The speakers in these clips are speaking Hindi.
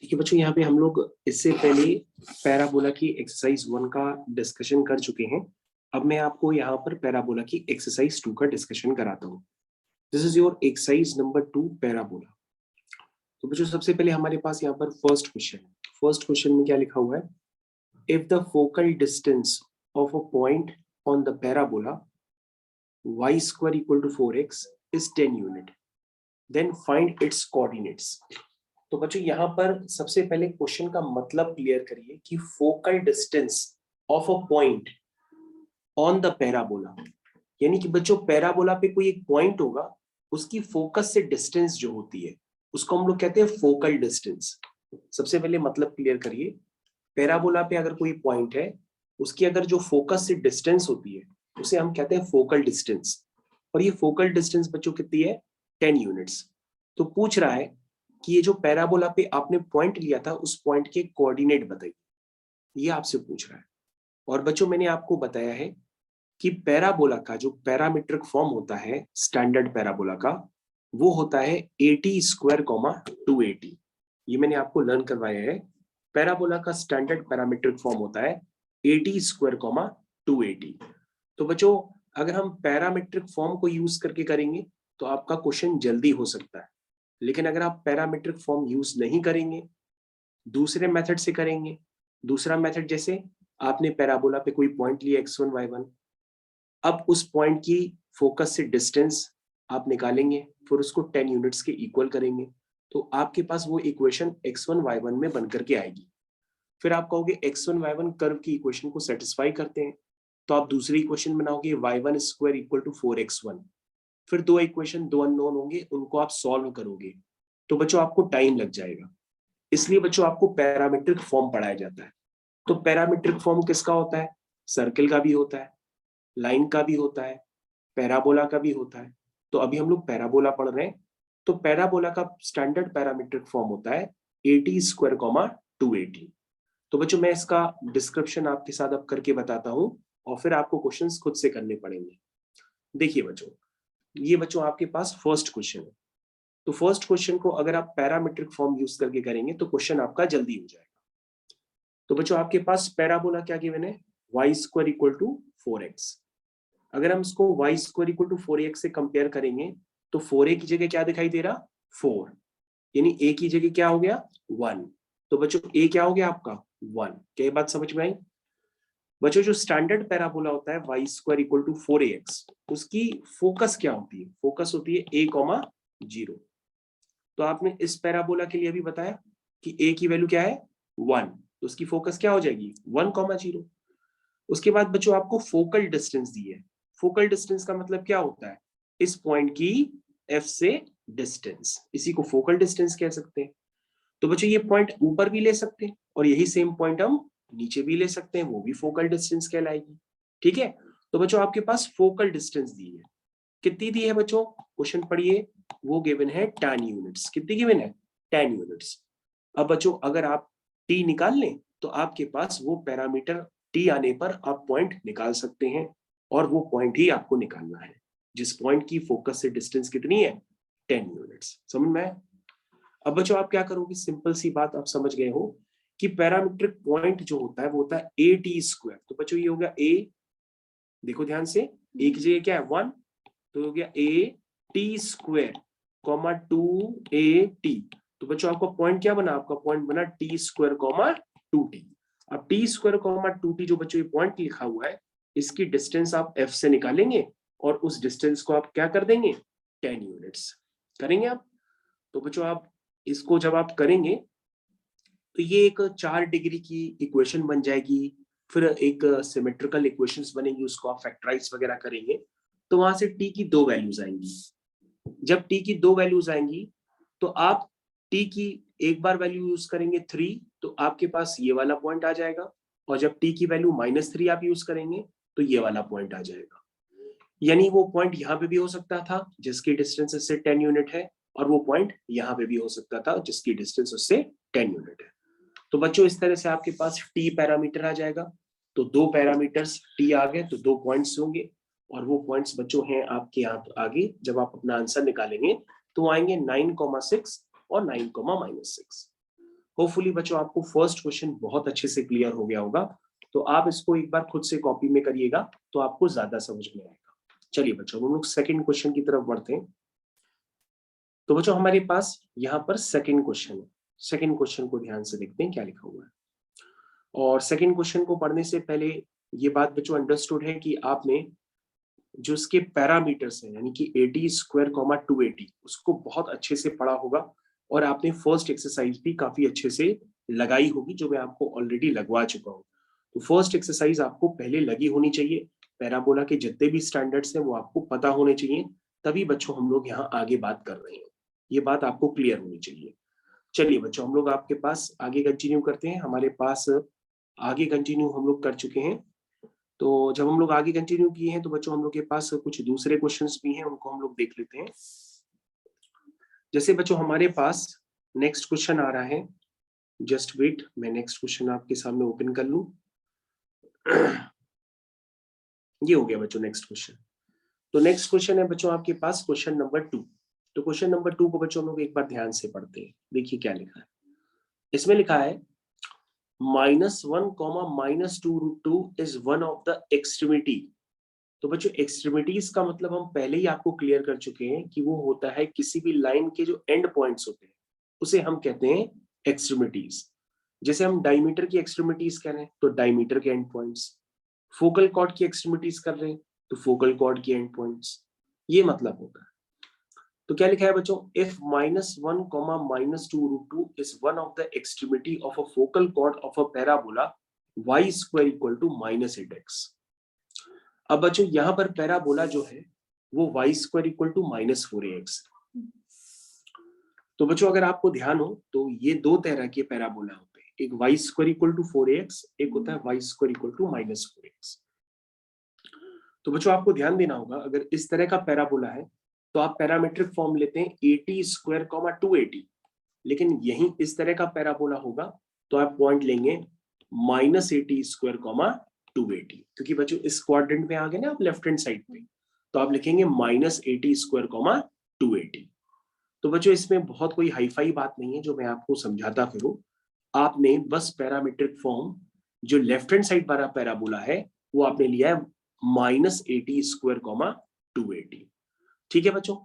देखिए बच्चों, यहाँ पे हम लोग इससे पहले पैराबोला की एक्सरसाइज 1 का डिस्कशन कर चुके हैं। अब मैं आपको यहाँ पर पैराबोला की एक्सरसाइज 2 का डिस्कशन कराता हूँ। This is your exercise number 2 parabola. तो बच्चों सबसे पहले हमारे पास यहाँ पर फर्स्ट क्वेश्चन में क्या लिखा हुआ है? If the focal distance of a point on the parabola y square equal to 4x is 10 unit, then find its coordinates। तो बच्चों यहाँ पर सबसे पहले क्वेश्चन का मतलब क्लियर करिए कि focal distance of a point on the parabola, यानी कि बच्चों पैराबोला पे कोई एक पॉइंट होगा, उसकी फोकस से डिस्टेंस जो होती है उसको हम लोग कहते हैं फोकल डिस्टेंस। सबसे पहले मतलब क्लियर करिए, पैराबोला पे अगर कोई पॉइंट है, उसकी अगर जो फोकस से डिस्टेंस होती है उसे हम कहते हैं फोकल डिस्टेंस। और ये फोकल डिस्टेंस बच्चों कितनी है? 10 यूनिट्स। तो पूछ रहा है कि ये जो पैराबोला पे आपने पॉइंट लिया था उस पॉइंट के कोऑर्डिनेट बताइए, ये आपसे पूछ रहा है। और बच्चों मैंने आपको बताया है कि पैराबोला का जो पैरामीट्रिक फॉर्म होता है स्टैंडर्ड पैराबोला का, वो होता है 80 स्क्वायर कॉमा 280। ये मैंने आपको लर्न करवाया है। पैराबोला का स्टैंडर्ड पैरामीट्रिक फॉर्म होता है 80 स्क्वायर कॉमा 280। तो बच्चों अगर हम पैरामीट्रिक फॉर्म को यूज करके करेंगे तो आपका क्वेश्चन जल्दी हो सकता है, लेकिन अगर आप पैरामीट्रिक फॉर्म यूज नहीं करेंगे, दूसरे मेथड से करेंगे, दूसरा मेथड जैसे आपने पैराबोला पे कोई पॉइंट लिया x1 y1, अब उस पॉइंट की फोकस से डिस्टेंस आप निकालेंगे, फिर उसको 10 यूनिट्स के इक्वल करेंगे, तो आपके पास वो इक्वेशन x1 y1 में बनकर के आएगी। फिर आप कहोगे x1 y1 कर्व की इक्वेशन को सेटिस्फाई करते हैं, तो आप दूसरी इक्वेशन बनाओगे y1 square equal to 4x1। फिर दो इक्वेशन, दो अननोन होंगे, उनको आप सॉल्व करोगे, तो बच्चों आपको टाइम लग जाएगा। इसलिए बच्चों आपको पैरामीट्रिक फॉर्म पढ़ाया जाता है। तो पैरामीट्रिक फॉर्म किसका होता है? सर्कल का भी होता है, लाइन का भी होता है, पैराबोला का भी होता है। तो अभी हम लोग पैराबोला पढ़ रहे हैं। तो पैराबोला का स्टैंडर्ड पैरामीट्रिक फॉर्म होता है 80 स्क्वायर कॉमा 280। तो बच्चों मैं इसका डिस्क्रिप्शन आपके साथ अब करके बताता हूं और फिर आपको क्वेश्चंस खुद से करने पड़ेंगे। देखिए बच्चों, ये बच्चों आपके पास फर्स्ट क्वेश्चन है। तो फर्स्ट क्वेश्चन को अगर आप पैरामीट्रिक फॉर्म यूज करके करेंगे तो क्वेश्चन आपका जल्दी हो जाएगा। तो बच्चों आपके पास पैराबोला क्या गिवन है? y square equal to 4x। अगर हम इसको y square equal to 4x से कंपेयर करेंगे तो 4a की जगह क्या दिखाई दे रहा? 4, यानी a की जगह क्या हो गया? 1। तो बच्चों a क्या हो गया आपका? 1। क्या ये बात समझ में आई? बच्चों जो स्टैंडर्ड पैराबोला होता है y square equal to 4ax, उसकी फोकस क्या होती है? फोकस होती है a कॉमा 0। तो आपने इस पैराबोला के लिए अभी बताया कि a की वैल्यू क्या है? 1, तो उसकी फोकस क्या हो जाएगी? 1 कॉमा 0। उसके बाद बच्चों आपको फोकल डिस्टेंस दी है। फोकल डिस्टेंस का मतलब क्या होता है? इस पॉइंट की f से डिस्टेंस, इसी को फोकल डिस्टेंस कह सकते हैं। तो बच्चों ये पॉइंट ऊपर भी ले सकते हैं और यही सेम पॉइंट हम नीचे भी ले सकते हैं, वो भी फोकल डिस्टेंस कहलाएगी। ठीक है, तो बच्चों आपके पास फोकल डिस्टेंस दी है। कितनी दी है बच्चों? क्वेश्चन पढ़िए, वो गिवन है 10 यूनिट्स। कितनी गिवन है? 10 यूनिट्स। अब बच्चों अगर आप t निकाल लें तो आपके पास वो पैरामीटर t आने पर आप पॉइंट निकाल सकते हैं, और वो पॉइंट ही आपको निकालना है जिस पॉइंट की फोकस से डिस्टेंस कितनी है? 10 यूनिट्स। समझ में आया? अब बच्चों आप क्या करोगे? सिंपल सी बात आप समझ गए हो कि पैरामीट्रिक पॉइंट जो होता है वो होता है ए टी स्क्वायर। तो बच्चों ये हो गया a, देखो ध्यान से, a की जगह क्या है? 1, तो हो गया a T square comma 2a t। तो बच्चों आपका पॉइंट क्या बना? आपका पॉइंट बना टी स्क्वायर कॉमा 2t। अब टी स्क्वायर कॉमा 2t जो बच्चों ये पॉइंट लिखा हुआ है, इसकी डिस्टेंस आप f से निकालेंगे और उस डिस्टेंस को आप क्या कर देंगे? 10 यूनिट्स करेंगे आप। तो बच्चों आप इसको जब आप करेंगे तो ये एक 4 डिग्री की इक्वेशन बन जाएगी। फिर एक सिमेट्रिकल इक्वेशंस बनेगी, उसको आप फैक्टराइज वगैरह करेंगे तो वहां से t की 2 वैल्यूज आएंगी। जब t की 2 वैल्यूज आएंगी तो आप t की एक बार वैल्यू यूज करेंगे 3, तो आपके पास ये वाला पॉइंट आ जाएगा। और जब t की वैल्यू -3 आप यूज करेंगे तो ये वाला पॉइंट आ जाएगा। यानी वो पॉइंट यहाँ पे भी हो सकता था जिसकी डिस्टेंस इससे 10 यूनिट है, और वो पॉइंट यहाँ पे भी हो सकता था जिसकी डिस्टेंस उससे 10 यूनिट है। तो बच्चों इस तरह से आपके पास t पैरामीटर आ जाएगा। तो दो पैरामीटर्स t आ गए तो दो पॉइंट्स होंगे, और वो पॉइंट्स बच्चों हैं आपके यहाँ आगे। जब आप अपना आंसर निकालेंगे तो आएंगे 9,6 और 9,-6। होपफुली बच्चों आपको फर्स्ट क्वेश्चन बहुत अच्छे से क्लियर हो गया होगा, तो आप इसको एक बार खुद से कॉपी में करिएगा तो आपको ज्यादा समझ में आएगा। चलिए बच्चों हम लोग सेकंड क्वेश्चन की तरफ बढ़ते हैं। तो बच्चों हमारे पास यहाँ पर सेकंड क्वेश्चन है। सेकंड क्वेश्चन को ध्यान से देखते हैं क्या लिखा हुआ है। और सेकंड क्वेश्चन को पढ़ने से पहले ये बात बच्चों अंडरस्टूड है कि आपने जो इसके पैरामीटर्स हैं यानी कि 80 स्क्वायर कॉमा 280 उसको बहुत अच्छे से पढ़ा होगा और आपने फर्स्ट एक्सरसाइज भी काफी अच्छे से लगाई होगी जो मैं आपको ऑलरेडी लगवा चुका हूँ। तो फर्स्ट एक्सरसाइज आपको पहले लगी होनी चाहिए, पैराबोला के जितने भी स्टैंडर्ड्स हैं वो आपको पता होने चाहिए, तभी बच्चों हम लोग यहाँ आगे बात कर रहे हैं, ये बात आपको क्लियर होनी चाहिए। चलिए बच्चों हम लोग आपके पास आगे कंटिन्यू करते हैं। हमारे पास आगे कंटिन्यू हम लोग कर चुके हैं। तो जब हम लोग आगे कंटिन्यू किए हैं तो बच्चों हम लोग के पास कुछ दूसरे क्वेश्चंस भी हैं, उनको हम लोग देख लेते हैं। जैसे बच्चों हमारे पास नेक्स्ट क्वेश्चन आ रहा है, जस्ट वेट मैं नेक्स्ट क्वेश्चन आपके सामने ओपन कर लूं। ये हो गया बच्चों नेक्स्ट क्वेश्चन। तो नेक्स्ट क्वेश्चन है बच्चों आपके पास क्वेश्चन नंबर 2। तो क्वेश्चन नंबर 2 को बच्चों हम लोग एक बार ध्यान से पढ़ते हैं। देखिए क्या लिखा है, इसमें लिखा है -1, -2√2 is one of the extremity. तो बच्चों एक्सट्रीमिटीज का मतलब हम पहले ही आपको क्लियर कर चुके हैं कि वो होता है किसी भी लाइन के जो एंड पॉइंट्स होते हैं उसे हम कहते हैं एक्सट्रीमिटीज। जैसे हम डायमीटर की एक्सट्रीमिटीज कह रहे हैं तो डायमीटर के एंड पॉइंट्स, फोकल कॉर्ड की एक्सट्रीमिटीज कर रहे हैं तो फोकल कॉर्ड के एंड पॉइंट्स, ये मतलब होता है। तो क्या लिखा है बच्चों, if -1, -2√2 is one of the extremity of a focal chord of a parabola y square equal to -8x। अब बच्चों यहाँ पर पैराबोला जो है वो y square equal to -4ax। तो बच्चों अगर आपको ध्यान हो तो ये दो तरह के पैराबोला होते हैं, एक y square equal to 4ax, एक होता है y square equal to -4ax। तो बच्चों आपको ध्यान देना होगा, अगर इस तरह का पैराबोला है तो आप पैरामेट्रिक फॉर्म लेते हैं 80 स्क्वायर कॉमा 280, लेकिन यही इस तरह का पैराबोला होगा तो आप पॉइंट लेंगे -80 स्क्वायर कॉमा 280, क्योंकि बच्चों इस क्वाड्रेंट में आ गए ना आप लेफ्ट हैंड साइड पे, तो आप लिखेंगे -80 स्क्वायर कॉमा 280। तो बच्चों इसमें बहुत कोई हाईफाई बात नहीं है जो मैं आपको समझाता फिरूं, आपने बस पैरामेट्रिक फॉर्म जो लेफ्ट हैंड साइड वाला पैराबोला है वो आपने लिया है -80 स्क्वायर कॉमा 280। ठीक है बच्चों,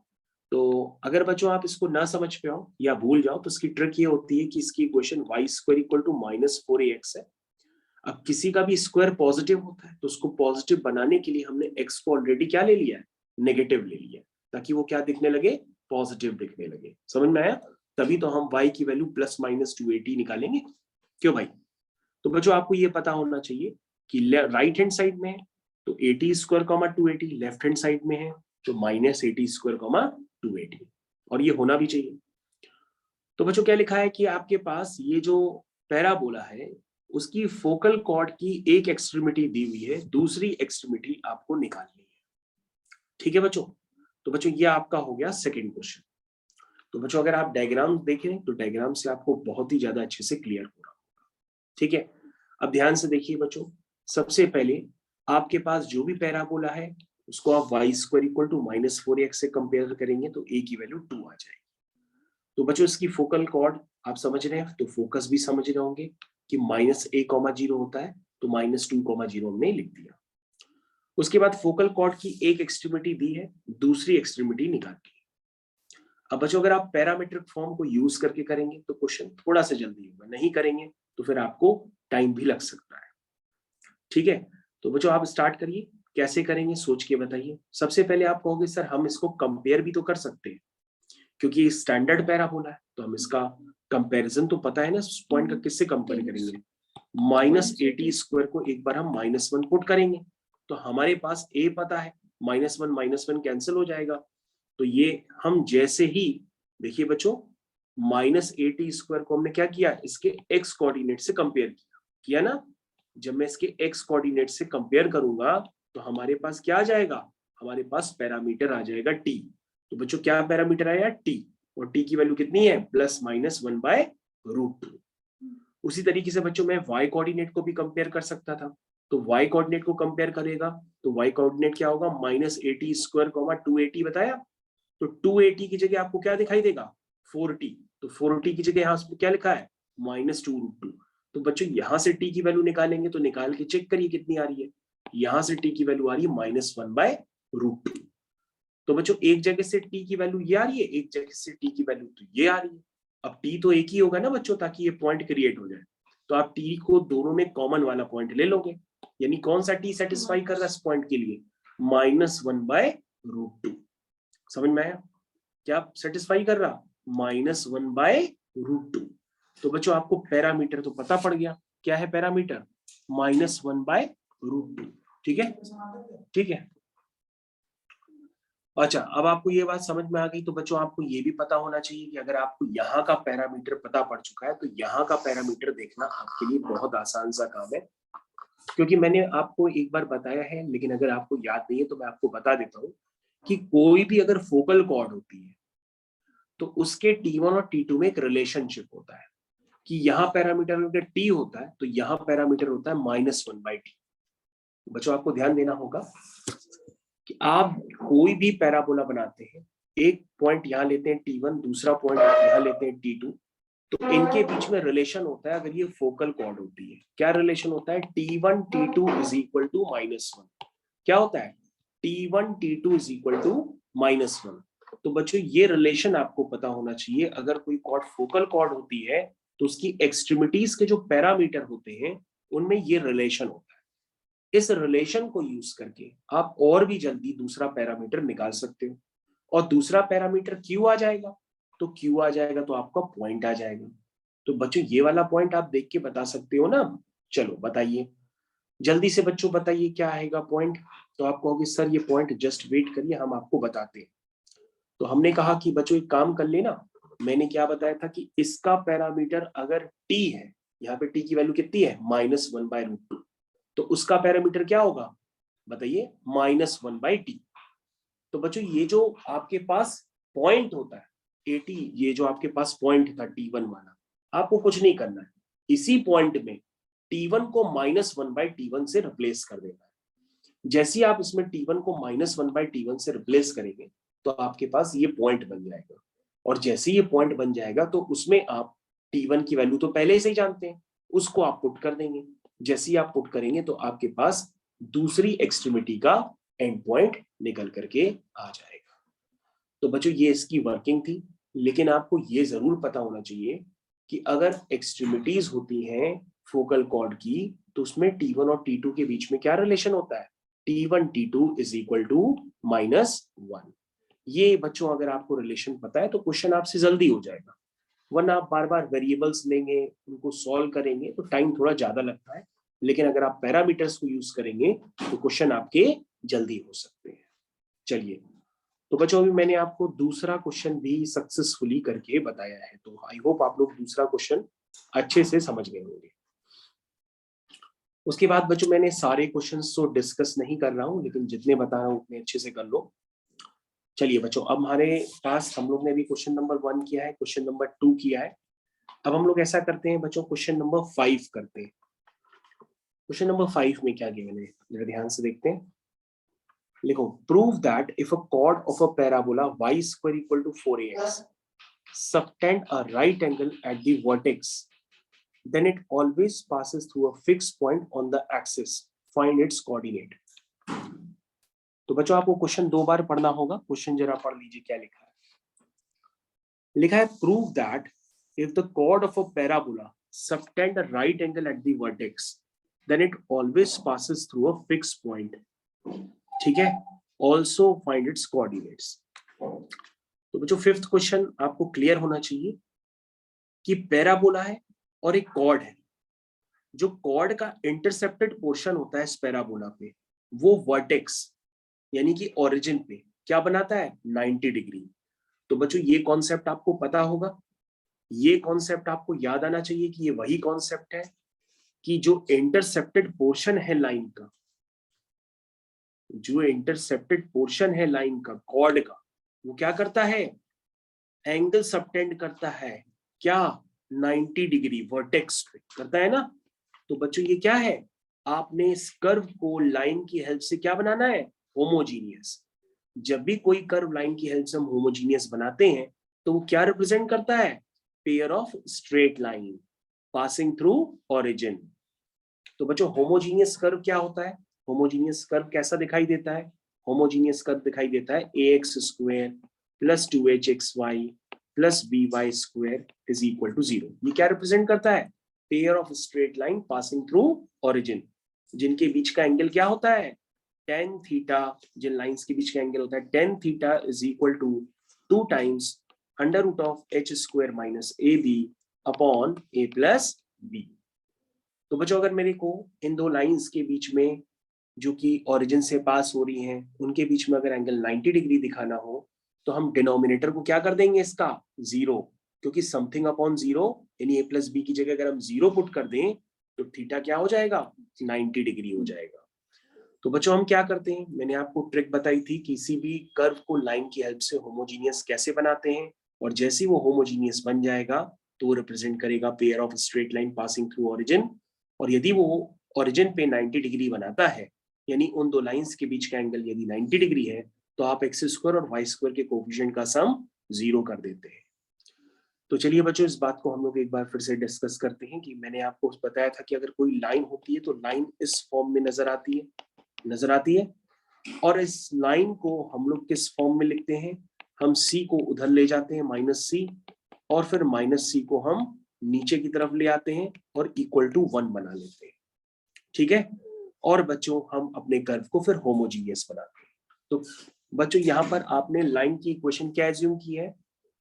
तो अगर बच्चों आप इसको ना समझ पाओ या भूल जाओ तो इसकी ट्रिक ये होती है कि इसकी equation y square equal to -4ax है। अब किसी का भी स्क्वायर पॉजिटिव होता है तो उसको पॉजिटिव बनाने के लिए हमने x को ऑलरेडी क्या ले लिया है, नेगेटिव ले लिया है, ताकि वो क्या दिखने लगे, पॉजिटिव दिखने लगे। समझ में आया? तभी तो हम y की वैल्यू +-280 निकालेंगे, क्यों भाई? तो बच्चों आपको ये पता होना चाहिए कि राइट हैंड साइड में है तो 80 square comma 280, left hand side में है तो -80 स्क्वायर कॉमा 280, और ये होना भी चाहिए। तो बच्चों क्या लिखा है कि आपके पास ये जो पैराबोला है उसकी फोकल कॉर्ड की एक एक्सट्रीमिटी दी हुई है, दूसरी एक्सट्रीमिटी आपको निकालनी है। ठीक है बच्चों, तो बच्चों ये आपका हो गया सेकंड क्वेश्चन। तो बच्चों अगर आप डायग्राम देखें तो डायग्राम से आपको बहुत ही ज्यादा अच्छे से क्लियर हो रहा होगा। ठीक है, अब ध्यान से देखिए बच्चों, सबसे पहले आपके पास जो भी पैराबोला है उसको आप y square equal to -4ax से कंपेयर करेंगे तो a की वैल्यू 2 आ जाएगी। तो बच्चों इसकी फोकल कॉर्ड आप समझ रहे हैं, तो फोकस भी समझ रहे होंगे कि -a,0 होता है तो -2,0 हमने लिख दिया। उसके बाद फोकल कॉर्ड की एक एक्सट्रीमिटी दी है, दूसरी एक्सट्रीमिटी निकाल दी। अब बच्चों अगर आप पैरामेट्रिक फॉर्म को यूज करके करेंगे तो क्वेश्चन थोड़ा सा जल्दी होगा, नहीं करेंगे तो फिर आपको टाइम भी लग सकता है। ठीक है, तो बच्चों आप स्टार्ट करिए, कैसे करेंगे सोच के बताइए। सबसे पहले आप कहोगे सर हम इसको कंपेयर भी तो कर सकते हैं, क्योंकि स्टैंडर्ड पैराबोला है तो हम इसका कंपैरिजन तो पता है ना, पॉइंट का किससे कंपेयर करेंगे, -80 स्क्वायर को एक बार हम -1 पुट करेंगे तो हमारे पास a पता है, -1 कैंसिल हो जाएगा। तो ये हम जैसे ही देखिए बच्चों -80 स्क्वायर को हमने क्या किया, इसके x कोऑर्डिनेट से कंपेयर किया ना। जब मैं इसके x कोऑर्डिनेट से कंपेयर करूंगा तो हमारे पास क्या आ जाएगा, हमारे पास पैरामीटर आ जाएगा t। तो बच्चों क्या पैरामीटर आया, t, और t की वैल्यू कितनी है, +-1/√2। उसी तरीके से बच्चों मैं y कोऑर्डिनेट को भी कंपेयर कर सकता था, तो y कोऑर्डिनेट को कंपेयर करेगा तो y कोऑर्डिनेट क्या होगा, -80 स्क्वायर कॉमा 280 बताया, तो 280 की जगह आपको क्या दिखाई देगा, 4t, तो 4t की जगह यहाँ क्या लिखा है -2√2। तो बच्चों यहाँ से t की वैल्यू निकालेंगे तो निकाल के चेक करिए कितनी आ रही है। यहाँ से t की वैल्यू आ रही है -1/√2। तो बच्चों एक जगह से t की वैल्यू ये आ रही है, एक जगह से t की वैल्यू तो ये आ रही है। अब t तो एक ही होगा ना बच्चों, ताकि ये पॉइंट क्रिएट हो जाए। तो आप t को दोनों में कॉमन वाला पॉइंट ले लोगे, यानी कौन सा t सेटिस्फाई कर रहा है इस पॉइंट के लिए, -1/√2। समझ में आया? क्या सेटिस्फाई कर रहा, -1/√2। तो बच्चों आपको पैरामीटर तो पता पड़ गया, क्या है पैरामीटर, -1/√2। ठीक है, ठीक है। अच्छा, अब आपको ये बात समझ में आ गई, तो बच्चों आपको ये भी पता होना चाहिए कि अगर आपको यहाँ का पैरामीटर पता पड़ चुका है तो यहाँ का पैरामीटर देखना आपके लिए बहुत आसान सा काम है, क्योंकि मैंने आपको एक बार बताया है, लेकिन अगर आपको याद नहीं है तो मैं आपको बता देता हूँ कि कोई भी अगर फोकल कॉर्ड होती है तो उसके T1 और T2 में एक रिलेशनशिप होता है कि यहाँ पैरामीटर अगर T होता है तो यहाँ पैरामीटर होता है -1/T। बच्चों आपको ध्यान देना होगा कि आप कोई भी पैराबोला बनाते हैं, एक पॉइंट यहाँ लेते हैं T1, दूसरा पॉइंट यहाँ लेते हैं T2, तो इनके बीच में रिलेशन होता है अगर ये फोकल कॉर्ड होती है। क्या रिलेशन होता है, T1 T2 is equal to -1। क्या होता है, T1 T2 is equal to -1। तो बच्चों ये रिलेशन आपको पता होना चाहिए। अगर कोई कॉर्ड फोकल कॉर्ड होती है तो उसकी एक्सट्रीमिटीज के जो पैरामीटर होते हैं उनमें ये रिलेशन होता है। इस रिलेशन को यूज करके आप और भी जल्दी दूसरा पैरामीटर निकाल सकते हो। और दूसरा पैरामीटर क्यू आ जाएगा, तो क्यू आ जाएगा तो आपका पॉइंट आ जाएगा। तो बच्चों ये वाला पॉइंट आप देख के बता सकते हो ना। चलो बताइए जल्दी से बच्चों, बताइए क्या आएगा पॉइंट। तो आप कहोगे सर ये पॉइंट, जस्ट वेट करिए हम आपको बताते हैं। तो हमने कहा कि बच्चों एक काम कर लेना, मैंने क्या बताया था कि इसका पैरामीटर अगर t है, यहाँ पे t की वैल्यू कितनी है, -1/√2, तो उसका पैरामीटर क्या होगा बताइए, -1/t। तो बच्चों ये जो आपके पास पॉइंट होता है AT, ये जो आपके पास पॉइंट था T1 वाला, आपको कुछ नहीं करना है, इसी पॉइंट में T1 को -1/T1 से रिप्लेस कर देना है। जैसे ही आप इसमें T1 को -1/T1 से रिप्लेस करेंगे तो आपके पास ये पॉइंट बन जाएगा। और जैसे ये पॉइंट बन जाएगा तो उसमें आप T1 की वैल्यू तो पहले से ही जानते हैं, उसको आप पुट कर देंगे। जैसे ही आप पुट करेंगे तो आपके पास दूसरी एक्सट्रीमिटी का एंड पॉइंट निकल करके आ जाएगा। तो बच्चों ये इसकी वर्किंग थी, लेकिन आपको ये जरूर पता होना चाहिए कि अगर एक्सट्रीमिटीज होती हैं फोकल कॉर्ड की तो उसमें T1 और T2 के बीच में क्या रिलेशन होता है, T1 T2 is equal to -1। ये बच्चों अगर आपको रिलेशन पता है तो क्वेश्चन आपसे जल्दी हो जाएगा, वरना आप बार बार वेरिएबल्स लेंगे उनको सॉल्व करेंगे तो टाइम थोड़ा ज्यादा लगता है। लेकिन अगर आप पैरामीटर्स को यूज करेंगे तो क्वेश्चन आपके जल्दी हो सकते हैं। चलिए, तो बच्चों अभी मैंने आपको दूसरा क्वेश्चन भी सक्सेसफुली करके बताया है, तो आई होप आप लोग दूसरा क्वेश्चन अच्छे से समझ गए होंगे। उसके बाद बच्चों मैंने सारे क्वेश्चंस तो डिस्कस नहीं कर रहा हूं, लेकिन जितने बता रहा हूं उतने अच्छे से कर लो। चलिए बच्चों, अब हमारे पास हम लोग ने भी क्वेश्चन नंबर 1 किया है, क्वेश्चन नंबर 2 किया है। अब हम लोग ऐसा करते हैं बच्चों, क्वेश्चन नंबर 5 करते हैं। क्वेश्चन नंबर 5 में क्या गिवन है जरा ध्यान से देखते हैं। लिखो, prove that if a chord of a parabola y square equal to 4ax subtend a right angle at the vertex, then it always passes through a fixed point on the axis. Find its coordinate. तो बच्चों आपको क्वेश्चन 2 बार पढ़ना होगा, क्वेश्चन जरा पढ़ लीजिए क्या लिखा है। लिखा है, prove that if the chord of a parabola subtend a right angle at the vertex, then it always passes through a fixed point. ठीक है, ऑल्सो फाइंड इट्स कोऑर्डिनेट्स। तो बच्चों 5th क्वेश्चन आपको क्लियर होना चाहिए कि पैराबोला है और एक कॉर्ड है। जो कॉर्ड का इंटरसेप्टेड पोर्शन होता है इस पैराबोला पे, वो वर्टेक्स यानी कि ओरिजिन पे क्या बनाता है, 90 डिग्री। तो बच्चों ये कॉन्सेप्ट आपको पता होगा, ये कॉन्सेप्ट आपको याद आना चाहिए कि ये वही कॉन्सेप्ट है कि जो इंटरसेप्टेड पोर्शन है लाइन का, जो इंटरसेप्टेड पोर्शन है लाइन का कॉर्ड का, वो क्या करता है, एंगल सबटेंड करता है। क्या, 90 डिग्री वर्टेक्स पे करता है ना। तो बच्चों ये क्या है, आपने इस कर्व को लाइन की हेल्प से क्या बनाना है, होमोजीनियस। जब भी कोई कर्व लाइन की हेल्प से हम होमोजीनियस बनाते हैं तो वो क्या रिप्रेजेंट करता है, pair of straight line. Passing through origin. तो बच्चों होमोजीनियस कर्व क्या होता है? होमोजीनियस कर्व कैसा दिखाई देता है? होमोजीनियस कर्व दिखाई देता है ax² plus 2hxy plus by square is equal to 0। ये क्या रिप्रेजेंट करता है? Pair of straight line passing through origin, जिनके बीच का एंगल क्या होता है? tan theta. जिन लाइंस के बीच का एंगल होता है tan theta is equal to 2 times under root of h² minus ab upon a plus b। तो बच्चों अगर मेरे को इन दो लाइंस के बीच में जो कि ओरिजिन से पास हो रही हैं, उनके बीच में अगर एंगल 90 डिग्री दिखाना हो तो हम डिनोमिनेटर को क्या कर देंगे? इसका 0, क्योंकि समथिंग अपॉन 0 यानी a प्लस बी की जगह अगर हम 0 पुट कर दें तो थीटा क्या हो जाएगा? 90 डिग्री हो जाएगा। तो बच्चों हम क्या करते हैं, मैंने आपको ट्रिक बताई थी किसी भी कर्व को लाइन की हेल्प से होमोजीनियस कैसे बनाते हैं, और जैसे ही वो होमोजीनियस बन जाएगा तो रिप्रेजेंट करेगा pair of straight line passing through origin. और यदि वो ओरिजिन पे 90 डिग्री बनाता है, यानी उन दो लाइंस के बीच का एंगल यदि 90 डिग्री है, तो आप x² और y² के कोफिशिएंट का सम 0 कर देते हैं। तो चलिए बच्चों इस बात को हम लोग एक बार फिर से डिस्कस करते हैं कि मैंने आपको बताया था कि अगर कोई लाइन होती है तो लाइन इस फॉर्म में नजर आती है, और इस लाइन को हम लोग किस फॉर्म में लिखते हैं? हम c को उधर ले जाते हैं -c, और फिर -c को हम नीचे की तरफ ले आते हैं और इक्वल टू 1 बना लेते हैं। ठीक है, और बच्चों हम अपने कर्व को फिर होमोजीनियस बनाते हैं। तो बच्चों यहाँ पर आपने लाइन की इक्वेशन क्या एज्यूम की है?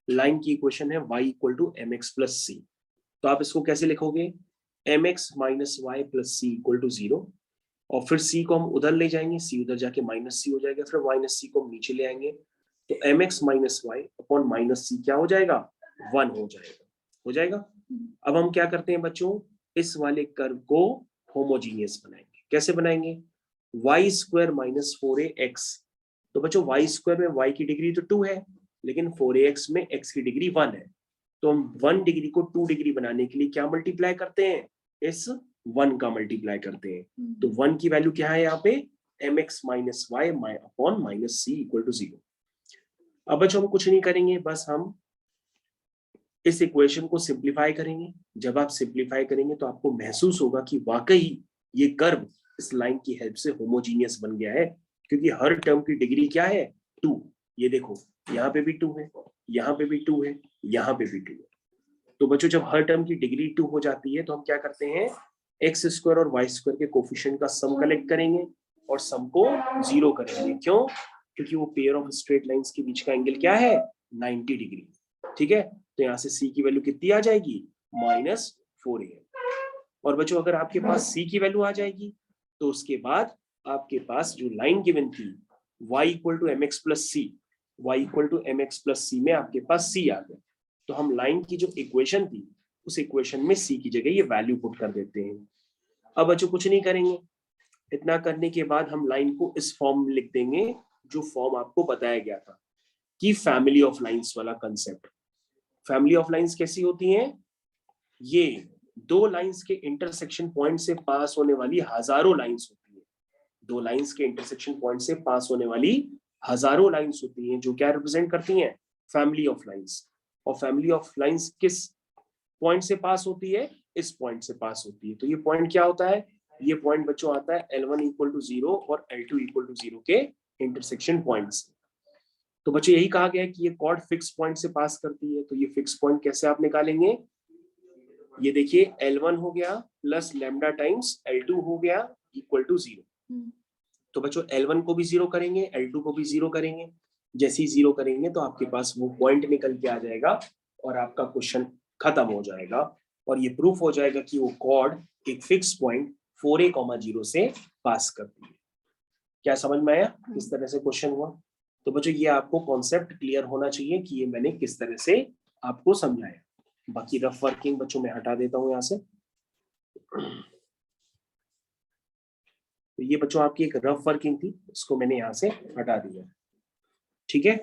लाइन की इक्वेशन है y equal to mx plus c। तो आप इसको कैसे लिखोगे? mx minus y plus c equal to 0, और फिर c को हम उधर ले जाएंगे, c उधर जाके -c हो जाएगा, फिर -c को हम नीचे ले आएंगे, तो mx minus y upon -c क्या हो जाएगा? 1 हो जाएगा। अब हम क्या करते हैं बच्चों, इस वाले कर्व को होमोजीनियस बनाएंगे। कैसे बनाएंगे? y² minus 4ax। तो बच्चों y² में y की डिग्री तो 2 है, लेकिन 4ax में x की डिग्री 1 है, तो हम 1 डिग्री को 2 डिग्री बनाने के लिए क्या मल्टीप्लाई करते हैं? इस 1 का मल्टीप्लाई करते हैं। तो 1 की वैल्यू क्या है यहाँ पे? mx minus y upon minus c equal to 0। अब बच्चों हम कुछ नहीं करेंगे, बस हम इस इक्वेशन को सिंप्लीफाई करेंगे। जब आप सिंप्लीफाई करेंगे तो आपको महसूस होगा कि वाकई ये कर्व इस लाइन की हेल्प से होमोजीनियस बन गया है, क्योंकि हर टर्म की डिग्री क्या है? 2। ये देखो यहाँ पे भी 2 है, यहाँ पे भी 2 है, यहाँ पे भी 2 है। तो बच्चों जब हर टर्म की डिग्री 2 हो जाती है तो हम क्या करते हैं? x² और y² के कोफिशिएंट का सम कलेक्ट करेंगे और सम को 0 करेंगे। क्यों? क्योंकि वो पेयर ऑफ स्ट्रेट लाइंस के बीच का एंगल क्या है? 90 डिग्री। ठीक है, तो यहाँ से c की वैल्यू कितनी आ जाएगी? -4a। और बच्चों अगर आपके पास c की वैल्यू आ जाएगी तो उसके बाद आपके पास जो लाइन गिवन थी y equal to mx plus c, y equal to mx plus c में आपके पास c आ गया, तो हम लाइन की जो इक्वेशन थी उस इक्वेशन में c की जगह ये वैल्यू पुट कर देते हैं। अब बच्चों कुछ नहीं करेंगे, इतना करने के बाद हम लाइन को इस फॉर्म में लिख देंगे जो फॉर्म आपको बताया गया था कि फैमिली ऑफ लाइंस वाला कंसेप्ट। फैमिली ऑफ लाइंस कैसी होती हैं? ये दो लाइंस के इंटरसेक्शन पॉइंट से पास होने वाली हजारों लाइंस होती है। दो लाइंस के इंटरसेक्शन पॉइंट से पास होने वाली हजारों लाइंस होती हैं, जो क्या रिप्रेजेंट करती हैं? Family of lines. और फैमिली ऑफ लाइंस किस पॉइंट से पास होती है? इस पॉइंट से पास होती है। तो ये पॉइंट क्या होता है? ये पॉइंट बच्चों आता है L1 इक्वल टू 0 और L2 इक्वल टू 0 के इंटरसेक्शन पॉइंट्स। तो बच्चों यही कहा गया है कि ये कॉर्ड फिक्स पॉइंट से पास करती है। तो ये फिक्स पॉइंट कैसे आप निकालेंगे? ये देखिए L1 हो गया प्लस लैम्डा टाइम्स L2 हो गया इक्वल टू 0। तो बच्चों L1 को भी 0 करेंगे, L2 को भी 0 करेंगे। जैसे ही 0 करेंगे तो आपके पास वो पॉइंट निकल के आ जाएगा और आपका क्वेश्चन खत्म हो जाएगा, और ये प्रूफ हो जाएगा कि वो कॉर्ड एक फिक्स पॉइंट 4a,0 से पास करती है। क्या समझ में आया किस तरह से क्वेश्चन हुआ? तो बच्चों ये आपको कॉन्सेप्ट क्लियर होना चाहिए कि ये मैंने किस तरह से आपको समझाया। बाकी रफ वर्किंग बच्चों मैं हटा देता हूं यहाँ से। तो ये बच्चों आपकी एक रफ वर्किंग थी, इसको मैंने यहाँ से हटा दिया। ठीक है,